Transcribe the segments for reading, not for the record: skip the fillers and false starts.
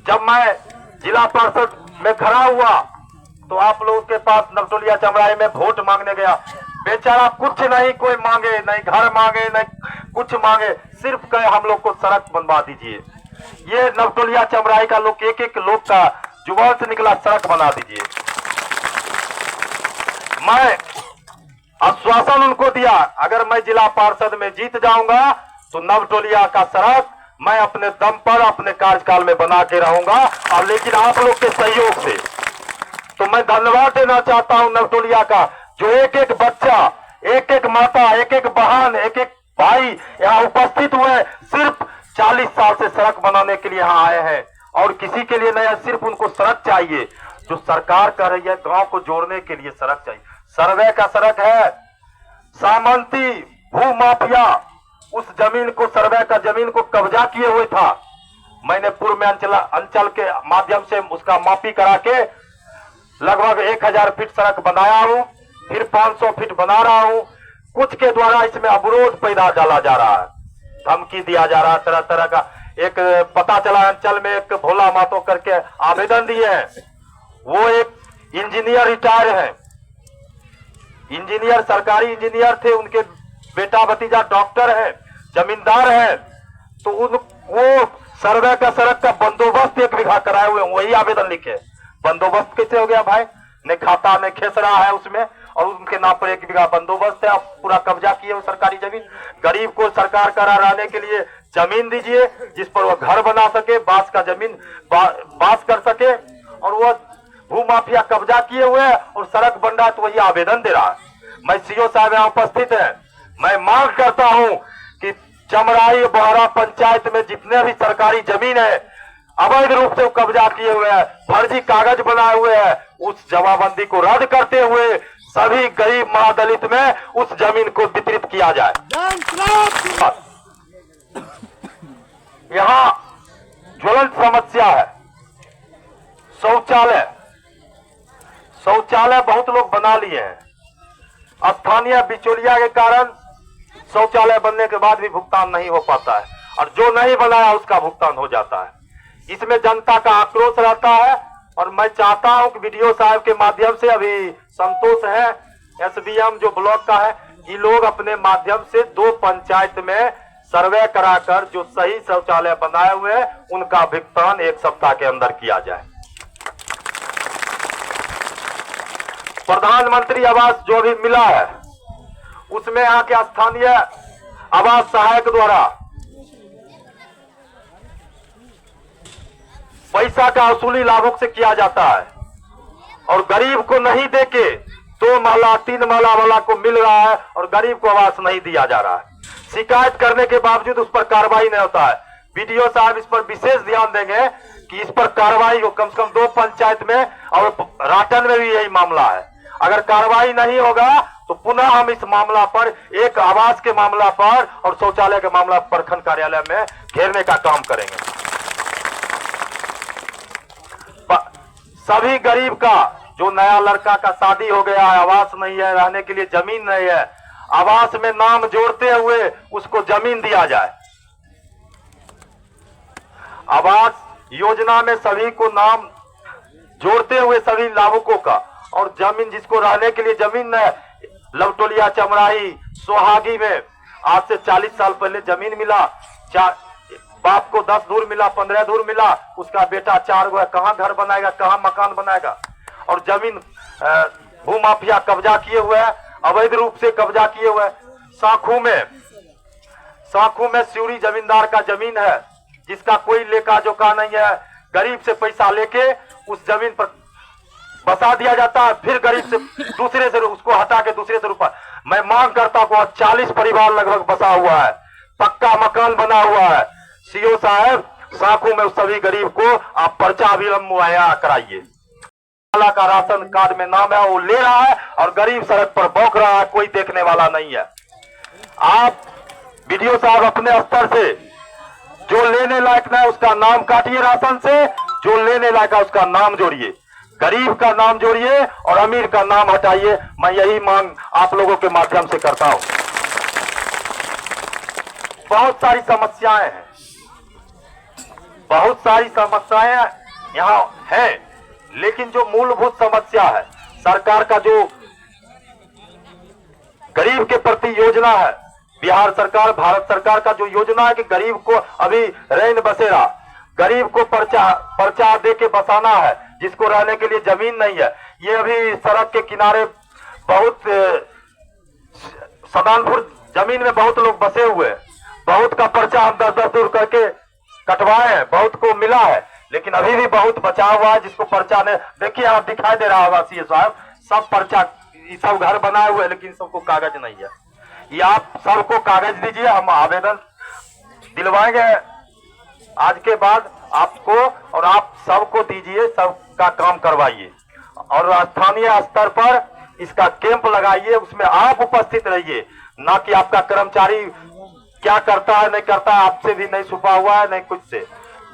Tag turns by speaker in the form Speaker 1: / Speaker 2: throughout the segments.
Speaker 1: जब मैं जिला परिषद में खड़ा हुआ तो आप लोगों के पास नवटोलिया चमराई में वोट मांगने गया। बेचारा कुछ नहीं कोई मांगे, नहीं घर मांगे, नहीं कुछ मांगे, सिर्फ कहे हम लोग को सड़क बनवा दीजिए। ये नवटोलिया चमराई का लोग एक एक लोग का जुबान से निकला सड़क बना दीजिए। मैं आश्वासन उनको दिया, अगर मैं जिला पार्षद में जीत जाऊंगा तो नवटोलिया का सड़क मैं अपने दम पर अपने कार्यकाल में बना के रहूंगा। और लेकिन आप लोग के सहयोग से तो मैं धन्यवाद देना चाहता हूं नवटोलिया का, जो एक एक बच्चा, एक एक माता, एक एक बहन, एक एक भाई यहाँ उपस्थित हुए, सिर्फ 40 साल से सड़क बनाने के लिए यहाँ आए हैं। और किसी के लिए नहीं, सिर्फ उनको सड़क चाहिए। जो सरकार कह रही है गांव को जोड़ने के लिए सड़क चाहिए, सर्वे का सड़क है। सामंती भू माफिया उस जमीन को, सर्वे का जमीन को कब्जा किए हुए था। मैंने पूर्व में अंचल के माध्यम से उसका मापी करा के लगभग 1000 फीट सड़क बनाया हूं, फिर 500 फीट बना रहा हूं। कुछ के द्वारा इसमें अवरोध पैदा डाला जा रहा है, धमकी दिया जा रहा है तरह तरह का। एक पता चला अंचल में एक भोला मातो करके आवेदन दिए हैं, वो एक इंजीनियर रिटायर है, इंजीनियर सरकारी इंजीनियर थे, उनके बेटा भतीजा डॉक्टर है, जमींदार है। तो वो सर्वे का सड़क का बंदोबस्त 1 बीघा कराए हुए, वही आवेदन लिखे। बंदोबस्त कैसे हो गया भाई? न खाता न खेसरा है उसमें, और उनके नाम पर 1 बीघा बंदोबस्त है। आप पूरा कब्जा किए हो सरकारी जमीन। गरीब को सरकार का रहने के लिए जमीन दीजिए जिस पर वो घर बना सके, बांस का जमीन बांस कर सके। और वो भू माफिया कब्जा किए हुए है और सड़क बन रहा है तो वही आवेदन दे रहा है। मैं सीओ साहब यहाँ उपस्थित है, मैं मांग करता हूं कि चमराई बोहरा पंचायत में जितने भी सरकारी जमीन है अवैध रूप से कब्जा किए हुए हैं, फर्जी कागज बनाए हुए हैं, उस जमाबंदी को रद्द करते हुए सभी गरीब महादलित में उस जमीन को वितरित किया जाए। यहाँ ज्वलंत समस्या है शौचालय। शौचालय बहुत लोग बना लिए हैं, स्थानीय बिचौलिया के कारण शौचालय बनने के बाद भी भुगतान नहीं हो पाता है, और जो नहीं बनाया उसका भुगतान हो जाता है। इसमें जनता का आक्रोश रहता है। और मैं चाहता हूं कि वीडियो साहब के माध्यम से, अभी संतोष है एसबीएम जो ब्लॉक का है, ये लोग अपने माध्यम से 2 पंचायत में सर्वे कराकर जो सही शौचालय बनाए हुए हैं उनका भुगतान 1 सप्ताह के अंदर किया जाए। प्रधानमंत्री आवास जो भी मिला है उसमें यहाँ के स्थानीय आवास सहायक द्वारा पैसा का वसूली लाभुक से किया जाता है, और गरीब को नहीं देके 2 महला 3 महला वाला को मिल रहा है और गरीब को आवास नहीं दिया जा रहा है। शिकायत करने के बावजूद उस पर कार्रवाई नहीं होता है। वीडियो साहब इस पर विशेष ध्यान देंगे कि इस पर कार्रवाई हो। कम से कम 2 पंचायत में और राटन में भी यही मामला है। अगर कार्रवाई नहीं होगा तो पुनः हम इस मामला पर, एक आवास के मामला पर और शौचालय के मामला पर प्रखंड कार्यालय में घेरने का काम करेंगे। सभी गरीब का, जो नया लड़का का शादी हो गया है, आवास नहीं है, रहने के लिए जमीन नहीं है, आवास में नाम जोड़ते हुए उसको जमीन दिया जाए। आवास योजना में सभी को नाम जोड़ते हुए सभी लाभुकों का, और जमीन जिसको रहने के लिए जमीन है, लवटोलिया चमराही सोहागी में आज से 40 साल पहले जमीन मिला, बाप को 10 धूर मिला, 15 धूर मिला, उसका बेटा 4 गो है, कहां घर बनाएगा, कहां मकान बनाएगा। और जमीन भू माफिया कब्जा किए हुए है, अवैध रूप से कब्जा किए हुए। साखू में सिउरी जमींदार का जमीन है जिसका कोई लेखा जोखा नहीं है। गरीब से पैसा लेके उस जमीन पर बसा दिया जाता है, फिर गरीब से दूसरे से उसको हटा के दूसरे से रुपया। मैं मांग करता हूं, 40 परिवार लगभग बसा हुआ है, पक्का मकान बना हुआ है। सीओ साहब साखू में उस सभी गरीब को आप पर्चा अविलंब मुहैया कराइए। का राशन कार्ड में नाम है, वो ले रहा है और गरीब सड़क पर भौंक रहा है, कोई देखने वाला नहीं है। आप वीडियो साहब अपने स्तर से जो लेने लायक है उसका नाम काटिए राशन से, जो लेने लायक है उसका नाम जोड़िए, गरीब का नाम जोड़िए और अमीर का नाम हटाइए। मैं यही मांग आप लोगों के माध्यम से करता हूं। बहुत सारी समस्याएं हैं, बहुत सारी समस्याएं यहाँ है, लेकिन जो मूलभूत समस्या है, सरकार का जो गरीब के प्रति योजना है, बिहार सरकार, भारत सरकार का जो योजना है कि गरीब को अभी रैन बसेरा, गरीब को पर्चा दे के बसाना है, जिसको रहने के लिए जमीन नहीं है। ये अभी सड़क के किनारे बहुत सदानपुर जमीन में बहुत लोग बसे हुए हैं, बहुत का पर्चा हम 10-10 दूर करके कटवाए हैं, बहुत को मिला है, लेकिन अभी भी बहुत बचा हुआ है जिसको पर्चा ने, देखिए आप दिखाई दे रहा होगा सीए साहब, सब पर्चा, ये सब घर बनाए हुए हैं, लेकिन सबको कागज नहीं है। ये आप सबको कागज दीजिए, हम आवेदन दिलवाएंगे आज के बाद आपको, और आप सबको दीजिए, सबका काम करवाइए और स्थानीय स्तर पर इसका कैंप लगाइए, उसमें आप उपस्थित रहिए, ना कि आपका कर्मचारी क्या करता है नहीं करता है, आपसे भी नहीं छुपा हुआ है, नहीं कुछ से।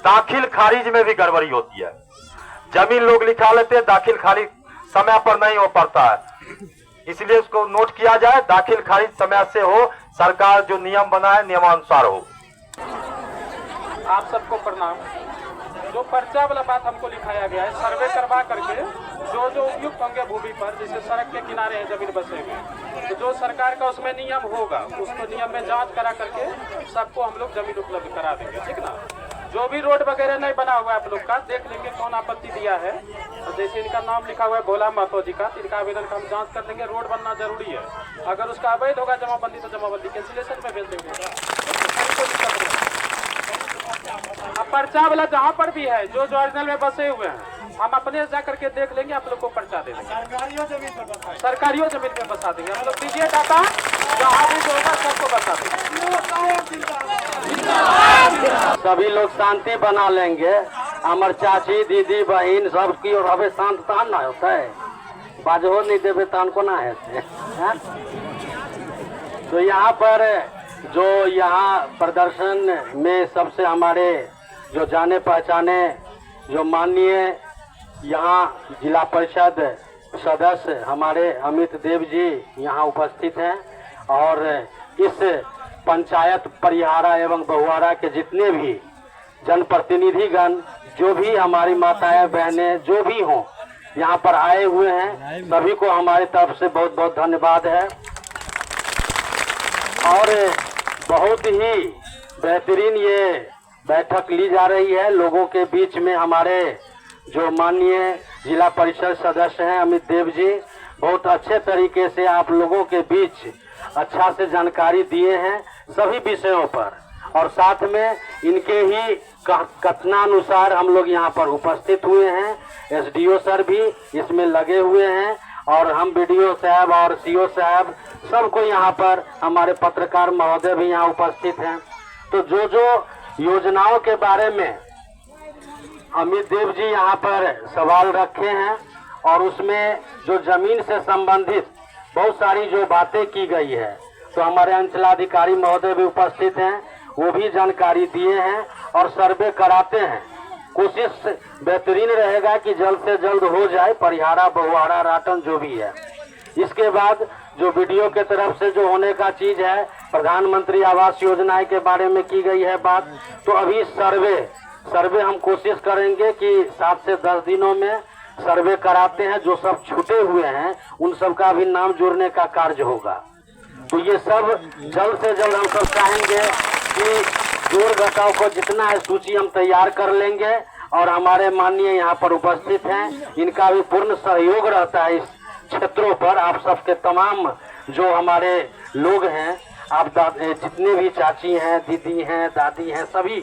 Speaker 1: दाखिल खारिज में भी गड़बड़ी होती है, जमीन लोग लिखा लेते हैं, दाखिल खारिज समय पर नहीं हो पाता है, इसलिए उसको नोट किया जाए, दाखिल खारिज समय से हो, सरकार जो नियम बनाए नियमानुसार हो।
Speaker 2: आप सबको प्रणाम। जो पर्चा वाला बात हमको लिखाया गया है, सर्वे करवा करके जो जो उपयुक्त होंगे भूमि पर, जैसे सड़क के किनारे है जमीन बसे हुए, तो जो सरकार का उसमें नियम होगा, उसको नियम में जांच करा करके सबको हम लोग जमीन उपलब्ध करा देंगे, ठीक ना। जो भी रोड वगैरह नहीं बना हुआ है आप लोग का, देख लेंगे कौन आपत्ति दिया है, तो जैसे इनका नाम लिखा हुआ है भोला महतो जी का, इनका आवेदन का हम जाँच कर लेंगे। रोड बनना जरूरी है, अगर उसका अवैध होगा जमाबंदी तो जमाबंदी कैंसिलेशन में भेज देंगे। अब पर्चा वाला जहाँ पर भी है, जो ओरिजिनल में बसे हुए हैं, हम अपने जा करके देख लेंगे, आप लोग को पर्चा दे देंगे, सरकारियों जमीन पे बसा देंगे। हम लोग दीजिए डाटा, जहाँ भी जो होगा सबको बता देंगे।
Speaker 3: सभी लोग शांति बना लेंगे, हमार चाची दीदी बहन सबकी, और हमें शांत तान ना होता है, बाजहो नहीं देवे तान को ना है। तो यहाँ पर जो यहाँ प्रदर्शन में सबसे हमारे जो जाने पहचाने जो माननीय यहाँ जिला परिषद सदस्य हमारे अमित देव जी यहाँ उपस्थित हैं, और इस पंचायत परिहारा एवं बहुआरा के जितने भी जनप्रतिनिधिगण, जो भी हमारी माताएं बहनें जो भी हों यहाँ पर आए हुए हैं, सभी को हमारी तरफ से बहुत बहुत धन्यवाद है। और बहुत ही बेहतरीन ये बैठक ली जा रही है लोगों के बीच में। हमारे जो माननीय जिला परिषद सदस्य हैं अमित देव जी, बहुत अच्छे तरीके से आप लोगों के बीच अच्छा से जानकारी दिए हैं सभी विषयों पर, और साथ में इनके ही कथनानुसार हम लोग यहाँ पर उपस्थित हुए हैं। एसडीओ सर भी इसमें लगे हुए हैं, और हम बीडीओ साहब और सीओ साहब सबको यहाँ पर, हमारे पत्रकार महोदय भी यहाँ उपस्थित हैं। तो जो जो योजनाओं के बारे में अमित देव जी यहाँ पर सवाल रखे हैं, और उसमें जो जमीन से संबंधित बहुत सारी जो बातें की गई है, तो हमारे अंचलाधिकारी महोदय भी उपस्थित हैं, वो भी जानकारी दिए हैं और सर्वे कराते हैं। कोशिश बेहतरीन रहेगा कि जल्द से जल्द हो जाए, परिहारा बहुआरा राटन जो भी है। इसके बाद जो वीडियो के तरफ से जो होने का चीज है, प्रधानमंत्री आवास योजना के बारे में की गई है बात, तो अभी सर्वे हम कोशिश करेंगे कि 7 से 10 दिनों में सर्वे कराते हैं। जो सब छूटे हुए हैं उन सब का भी नाम जोड़ने का कार्य होगा। तो ये सब जल्द से जल्द हम सब चाहेंगे कि जोड़ घटाव को जितना है सूची हम तैयार कर लेंगे, और हमारे माननीय यहाँ पर उपस्थित हैं, इनका भी पूर्ण सहयोग रहता है इस क्षेत्रों पर। आप सबके तमाम जो हमारे लोग हैं, आप जितने भी चाची हैं, दीदी हैं, दादी हैं, सभी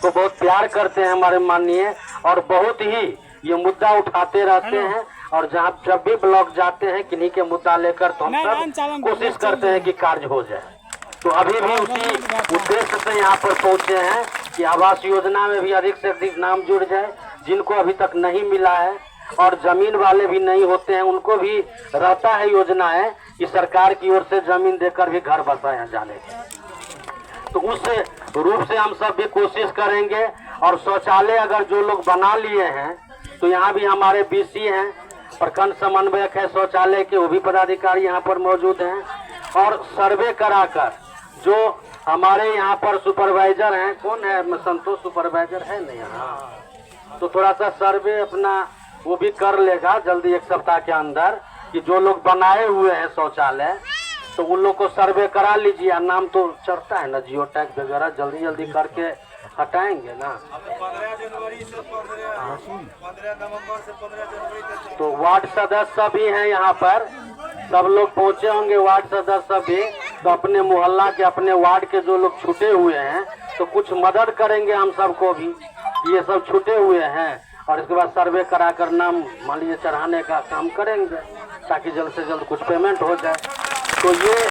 Speaker 3: को बहुत प्यार करते हैं हमारे माननीय, और बहुत ही ये मुद्दा उठाते रहते हैं, और जहाँ जब भी ब्लॉक जाते हैं किन्हीं के मुद्दा लेकर, तो हम सब कोशिश करते हैं कि कार्य हो जाए। तो अभी भी उसी उद्देश्य से यहाँ पर पहुँचे हैं कि आवास योजना में भी अधिक से अधिक नाम जुड़ जाए। जिनको अभी तक नहीं मिला है, और जमीन वाले भी नहीं होते हैं, उनको भी रहता है योजना है कि सरकार की ओर से जमीन देकर भी घर बसाया जाने के। तो उस रूप से हम सब भी कोशिश करेंगे। और शौचालय अगर जो लोग बना लिए हैं, तो यहाँ भी हमारे बीसी हैं, प्रखंड समन्वयक है शौचालय के, वो भी पदाधिकारी यहाँ पर मौजूद हैं। और सर्वे कराकर जो हमारे यहाँ पर सुपरवाइजर हैं, कौन है? संतोष सुपरवाइजर है नहीं यहाँ, तो थोड़ा सा सर्वे अपना वो भी कर लेगा जल्दी 1 सप्ताह के अंदर, कि जो लोग बनाए हुए हैं शौचालय तो उन लोग को सर्वे करा लीजिए। नाम तो चढ़ता है ना, जियो टैग वगैरह, जल्दी जल्दी करके हटाएंगे ना।
Speaker 4: 15 जनवरी से 15 नवंबर से 15 जनवरी तक।
Speaker 3: तो वार्ड सदस्य भी हैं यहाँ पर, सब लोग पहुँचे होंगे वार्ड सदस्य भी, तो अपने मोहल्ला के अपने वार्ड के जो लोग छूटे हुए हैं तो कुछ मदद करेंगे हम सबको भी, ये सब छूटे हुए हैं, और इसके बाद सर्वे करा कर नाम मान लीजिए चढ़ाने का काम करेंगे ताकि जल्द से जल्द कुछ पेमेंट हो जाए। तो ये